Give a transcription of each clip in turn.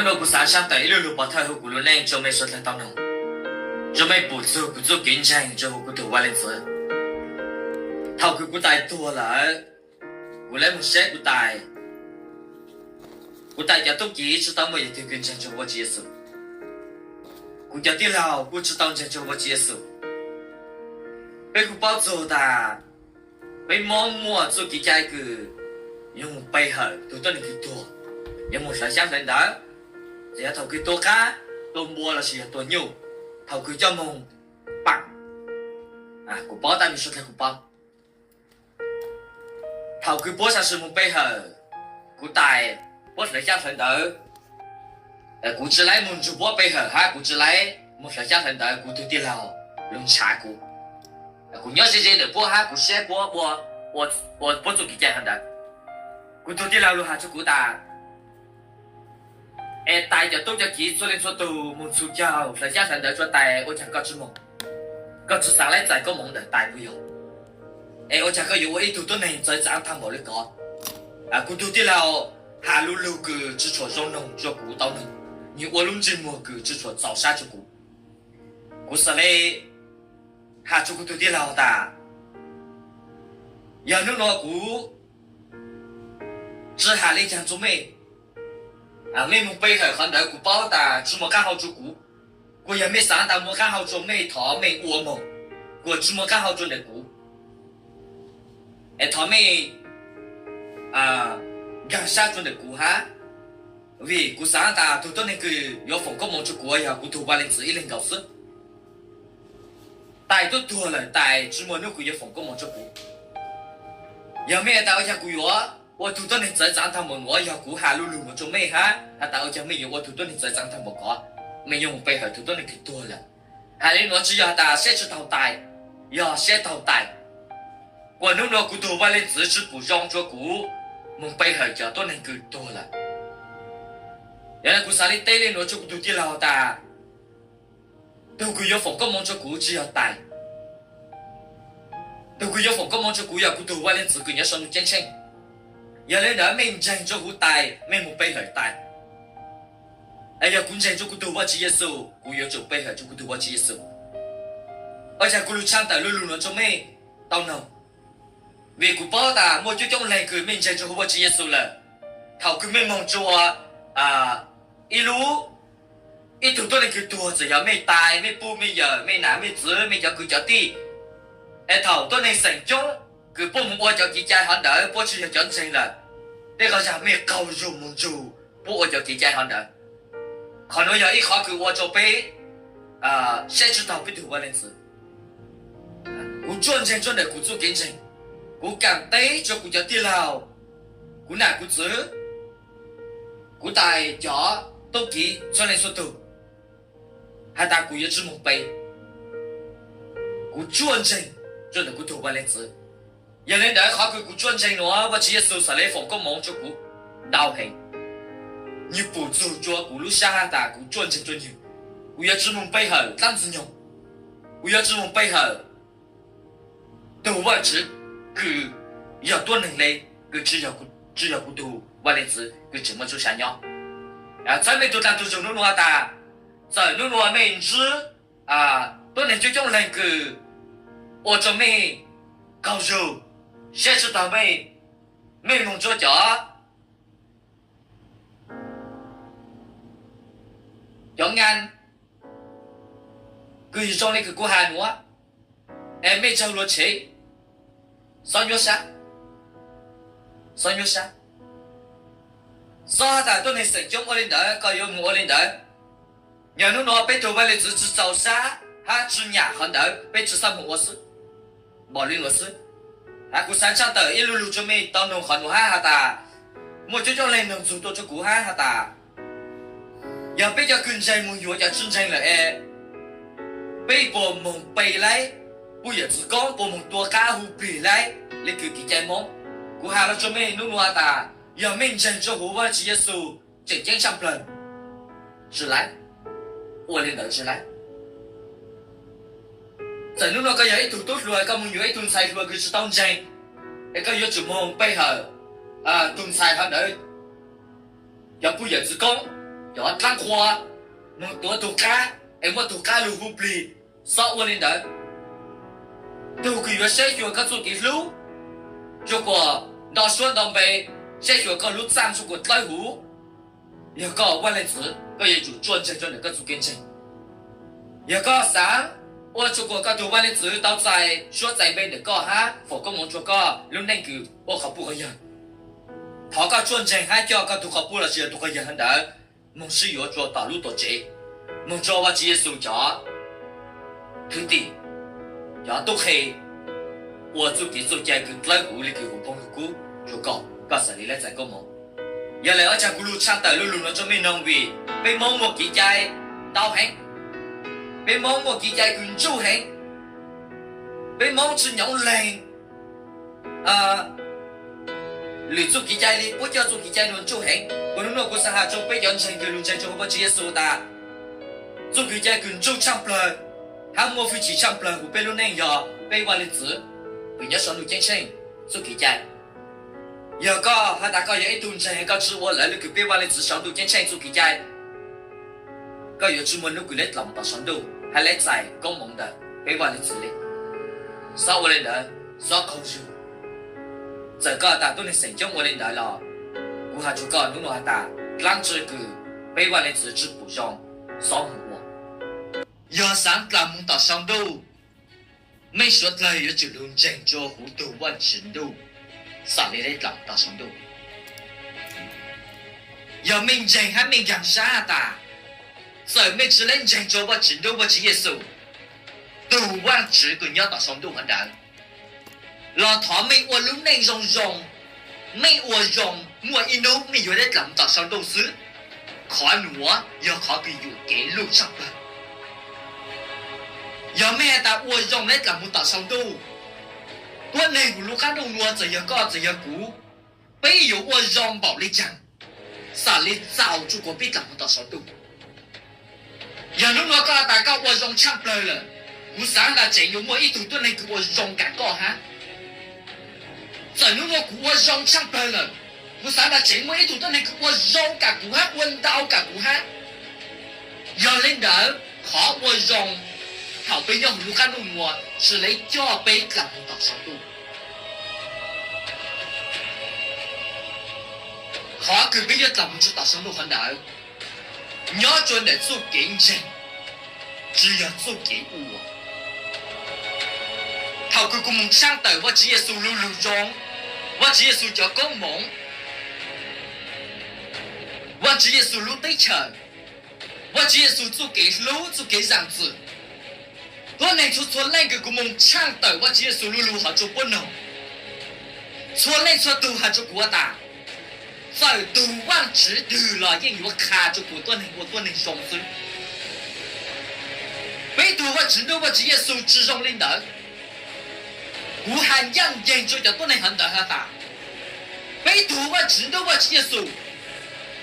nó cũng sáng sáng tới lúc bắt đầu của lúc này cho mấy số thằng tao nó cho mấy bố chú của chú kinh doanh cho của tụi qua lên phở thầu của tài tua là của lấy một xe của tài cho tôi chỉ cho tao mới thì kinh doanh cho tôi chia sẻ của cho tiền lao của cho tao cho tôi chia sẻ bây của bao giờ ta bây mong mua cho cái trái cứ dùng bay hở tụi tôi nên cái tua nhưng một sáng lên đó thì thầu cái tua cá tôi mua là gì tua nhiều thầu cứ cho mong bằng của bao ta mình xuất hiện của bao thầu cứ bố sang sử một bay hở của tài bố lại sáng lên đó của chỉ lấy một chút bố bay hở ha của chỉ lấy một sáng lên đó của tôi tiền lao lông xả của nhớ gì để bố ha của xe bố做几件很的，我做的老路哈就古大，大家都叫几做的做都没出脚，实际上的做大我讲搞什么，搞出上来再搞梦的大不用，我讲个有我一头都能在长汤冇的搞，我做的老下路路个只错容农做古到能，你我弄这么个只错早杀就古，古是嘞，哈做个做的老大。有那个股，只下来讲做咩？你们背后看到股包的，只么刚好做股，我也没上到么刚好做咩套咩我么，我只么刚好做那股，套咩刚下做那股哈，为股上的都到那个要放个么做股呀，股头把人自己能搞死，大都多了，大只么那个要放个么做股。有咩到只股药，我土多年在涨他们我要股下路路我做咩哈？到只没有我土多年在涨他们个，没用背后土多年去多了。还有我只要打写出头大，要写头大。我弄个股头把人自己股上做股，我背后就多年去多了。原来股啥里对嘞，我做股头的老大，都股要放个梦做股只要大。tôi cứ yêu phỏng có mong cho cú giờ cú tu qua lên từ cứ nhớ sống chân chân giờ lên đó mình dành cho cú tài mình một bay hơi tài giờ cũng dành cho cú tu qua chỉ Giêsu cú yêu cho bay hơi cho cú tu qua chỉ Giêsu ở nhà cú lu chăn tại luôn luôn nó cho mày tao nào vì cú bao ta một chút trong này cứ mình dành cho cú qua chỉ Giêsu là thảo cứ mình mong cho ilu ít thủ tôi này cứ tu chỉ giờ mày tài mày bu mày giờ mày nã mày giữ mày giờ cứ cho ti thầu tôi nên thành chung cứ bố muốn cho chị trai hắn đỡ bố chưa chọn sinh là để có sao mẹ cầu dùng muốn dù bố cho chị trai hắn đỡ còn nói giờ ít khó cứ cho bé sẽ chú tàu biết thủ qua lên sự cú chuyên sinh chuyên để cú chú kiến trình cú cảm thấy cho cú cho tiền nào cú nãy cú giữ cú tài cho tốt kỹ cho nên số tù hai ta cú yêu chú một bầy cú chuyên sinh真的古头把链子，有人在考古专程咯，我只是手来放个忙做古倒平，你不做做古路下大古专程专业，我要指望背后当子用，我要指望背后，都我只个要多能力，个只要古头把链子个怎么做想要，咱们都当都做弄弄大，在弄弄没知多能最终那个。我做咩高手，写出到咩梦做着，有眼，佢做你個顧下我，咩做落去，上咗啥，啥大都能成長我哋得，個有我哋得，然後我俾做俾你自己做啥，哈做nhà很得，俾做啥我事。bỏ lên luật sư, cú sáng sáng tới ít lulu cho mình tao nông khẩn ha ta, một chỗ cho lên nông dùng tôi cho cú ha ta, giờ bây giờ kinh doanh muốn vô giờ kinh doanh là bây bộ mông bày lấy, bây giờ chỉ có bộ mông tua cá hú bì lấy, lấy cứ cái trái mông, cú ha nó cho mình nông hoa ta, giờ mình dành cho hú và chỉ Giêsu chỉnh chỉnh trăm lần, chỉ lấy,我领导起来。在侬那个有一头多出来，咁有一顿菜出来，佢是当真，一个有做梦背后顿菜他哋，有不日子讲， gió trăng khoa một tổ cá em một tổ cá lưu hụp lì sợ qua lên đấy từ khi sẽ cho các số kỹ lũ cho quả đó xuân đồng bề sẽ cho các lũ sang cho quả tay hú giờ có quan lên thứ có gì chủ chuyên trên cho được các số kiến trình giờ có sáng我做过个读完的字，到在所在边的个哈，佛个梦做个，论那个我考不个人，他个专程还叫个读考不了些读个人很大，梦是要做大陆多节，梦做我自己手家，兄弟，也都黑，我做几做家跟来湖里个湖帮个做个，个实力来在个梦，原来我家咕噜唱的噜噜那做没能为，被梦我几家刀行。被mong một kỳ dài quyền chú hẹn被mong sự nhõng lành lựa chọn kỳ dài đi, bất cho chọn kỳ dài luôn chú hẹn còn lúc nào cũng sang hạ chọn被nhận thành cái luôn chạy cho không có chỉ số ta chọn kỳ dài quyền chú champ lời ham mua phi chỉ champ lời của被luôn nên giờ被quan lịch sử vì nhớ sống được chiến tranh chọn kỳ dài giờ có hai ta có những tuần chạy có chữ tôi lại được被quan lịch sử sống được chiến tranh chọn kỳ dài có有专门都佢咧林白上都係咧就係公夢的俾話你治理，所以我哋咧所講住，這個大都你成長我哋來了，我下就講努努大，讓這個俾話你治治不用，所以我要想林夢到上都，沒說來有就論正做糊塗萬程度，所以你咧林到上都，要明正還明陽沙大。giờ mấy chỉ lên tranh cho và chiến đấu và chỉ Giêsu, từ quan chỉ của nhau tạo sống đủ hoàn đẳng, lo thọ mấy uốn lúng nên rong rong, mấy uốn rong mua ino mấy uốn để làm tạo sống đủ xứ, khó nữa giờ khó bị dụ kế lúc sắp rồi, giờ mấy ta uốn rong để làm một tạo sống đủ, tuần này của lúc khác đông nuôi giờ có giờ cũ, bây giờ uốn rong bảo lý chẳng, xả lý giàu cho có biết làm một tạo sống đủ. Giờ lúc đó có đại cao qua rong chăm lời là, cú sáng là chỉ dùng mỗi ít tuổi này cứ qua rong cả co hả? Giờ lúc đó cú qua rong chăm lời là, cú sáng là chỉ mỗi ít tuổi này cứ qua rong cả cú hát, quên đau cả cú hát. Giờ lên đỡ khó qua rong, thảo bây giờ lúc khác đông mùa chỉ lấy cho bây làm một tập sống tu. Khó cứ bây giờ làm một tập sống tu hơn đỡ. Nhớ cho để做见证，只要做给我。頭佢個夢想對我只係數路路中，我只係數咗個夢，我只係數路對場，我只係數做給路做給樣子。我能做錯兩個夢想對我只係數路路好做不能，錯兩錯都好做過大。在读完之读了，因为我卡住我多能上升。被读我知道我只是数之中领导，我还研究就多能很大很大。被读我知道我只是数，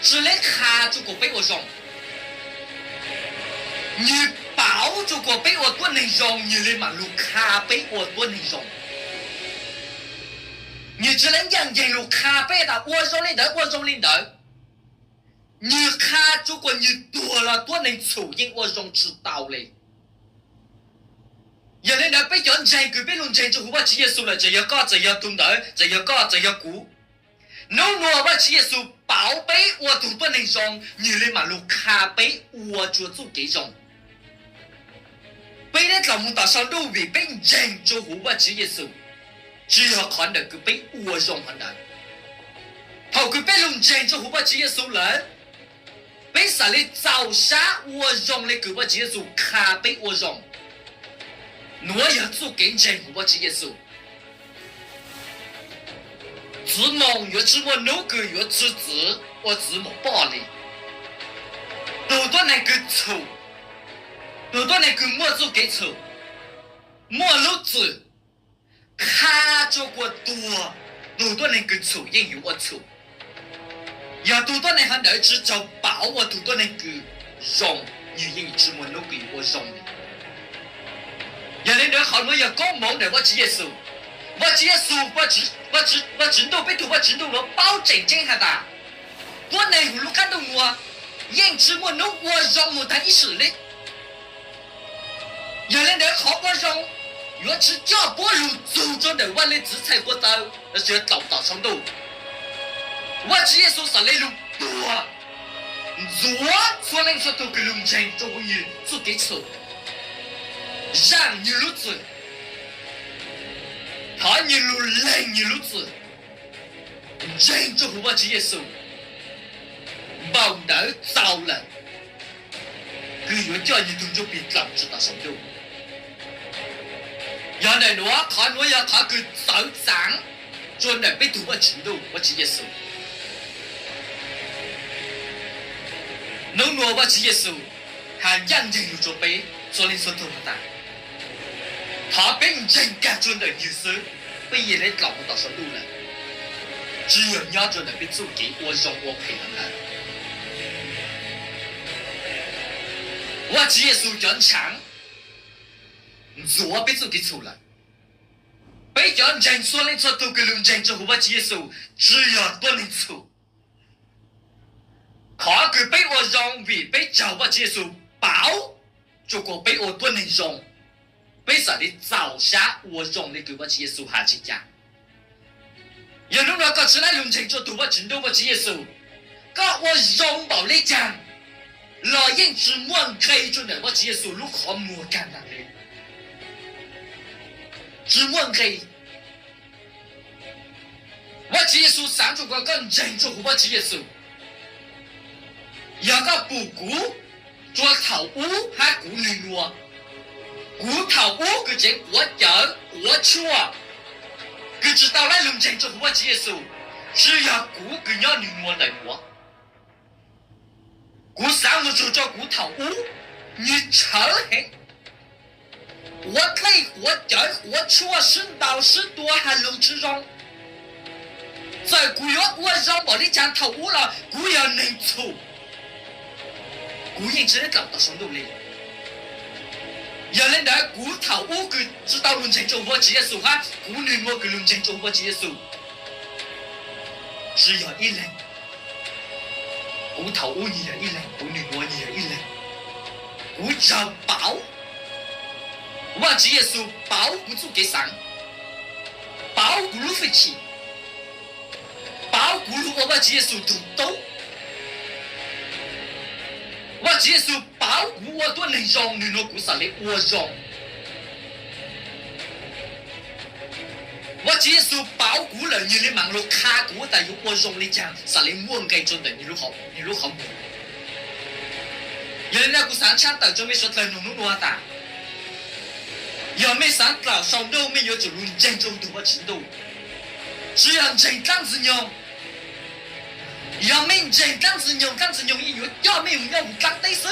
只能卡住我被我上。你保住我被我多能上，你的马路卡被我多能上。你只能研究卡背的，我中领导，你卡如果你多了多能促进我中知道嘞。有人来被人证据被论证就我只耶稣了，这要搞这要懂得，这要搞这要估。侬我只耶稣宝贝我都不能用，你的马路卡背我就做这种。被人搞不到上路为被人就我只耶稣。只要看到佢俾我用很難，頭佢俾龍正咗好不只一數人，俾實你就殺我用你佢不只一數卡俾我用，我也做見證好不只一數，自夢越知我腦個越知子，我自夢暴力，多多那個醜，多多那個莫做給醜，莫路子。卡住過多人嘅嘈應要我嘈，有多人喺度只就飽我多人嘅用，要應只門都給我用嘅。有人哋後面又講冇嚟我只係數，我只到俾我只到我保證真係㗎，我嚟葫蘆間到我，验知我能我让我谈一时嘞。原来能好我让，原是家波路走着的万里只踩过刀，那些找到上路。我只也说啥来路多，左说能说都个龙城中于做给错，让你如此，他你如冷你如此，人就我只也说，毛脑糟了，个月叫你动就别找知道上路。原来我看我要他个手掌，专门被读我程度，我只也说。能罗我只耶稣，还认真有做备，所以说多么大。他被人家做的意思，被人类搞不到上路了。只有你要做的被做给我让我配合了。我只耶稣人强，我被做给错了。被人家所以说都个人家做我只耶稣，只要不能错。他佢俾我讓位，俾就我接受飽，如果俾我不能用，俾實你早下我用你給我接受下去呀。有人話個出來用情做對我程度我接受，個我用冇你講，來應只望開咗呢我接受如何冇幹能力，只望開，我接受三種個更正做我接受。有個布谷做頭屋還古女我，古頭屋個只國人國錯，佢知道來龍城做我接受，只要古個要女我來我，古三個做做古頭屋，你扯黑，我可以國人國錯是道是多還龍之中，在古要我讓我你講頭屋了，古要能錯。古人只能搞到上路嘞，原来呢古头屋个知道论城做我接受哈，古女我个论城做我接受，只要一人，古头屋你也一人，古女我你也一人，古找宝，我接受宝古做给上，宝古路废弃，宝古路我接受土豆。我接受保护我都能用，你若古啥嘞我用。我接受保护了你的忙碌卡古，但有我用你讲啥嘞我该做的，你如何摸？人家古三枪到就没说来弄多大，要没三到上都没有就论真正多程度，只要真刚子用。要没人刚子用一月，要没有要胡刚对事，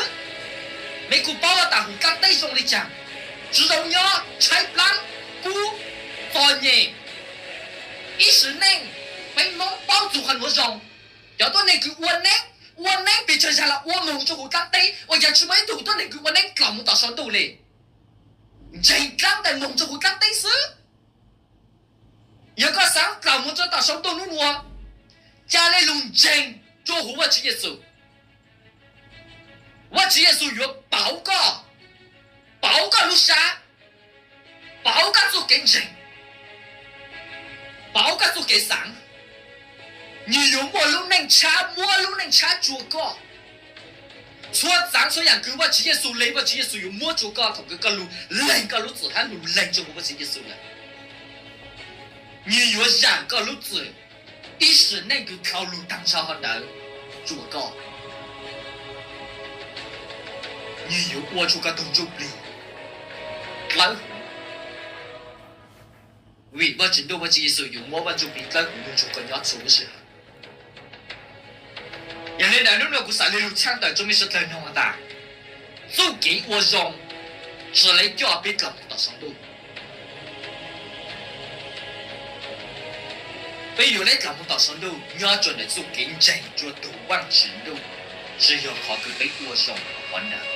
没古包啊打胡刚对上你讲，知道要拆plan古放嘢，一时呢被弄包住很多种，要到那个我呢别成下了，我弄就胡刚对，我要去买土到那个我呢搞不到上头嘞，人刚的弄就胡刚对事，有个啥搞不到上头路啊？家里龙城做好我只耶稣，我只耶稣有报告路啥，报告做给人，报告做给上，你有我路能查做个，错长所样给我只耶稣来，我只耶稣有摸做个同个路人个路子还路人就我只耶稣了，你有两个路子。一时那个条路当上好难做个，你有我做个动作不？老虎，为我真的我接受用我就比老虎动作更加做事。人家男人如果啥的路抢到，就没是太那么大，做给我用，只来叫别搞不到上路。被有人搞不到上路，要做的做竞争，做多万程度，只要靠个被我上，完了。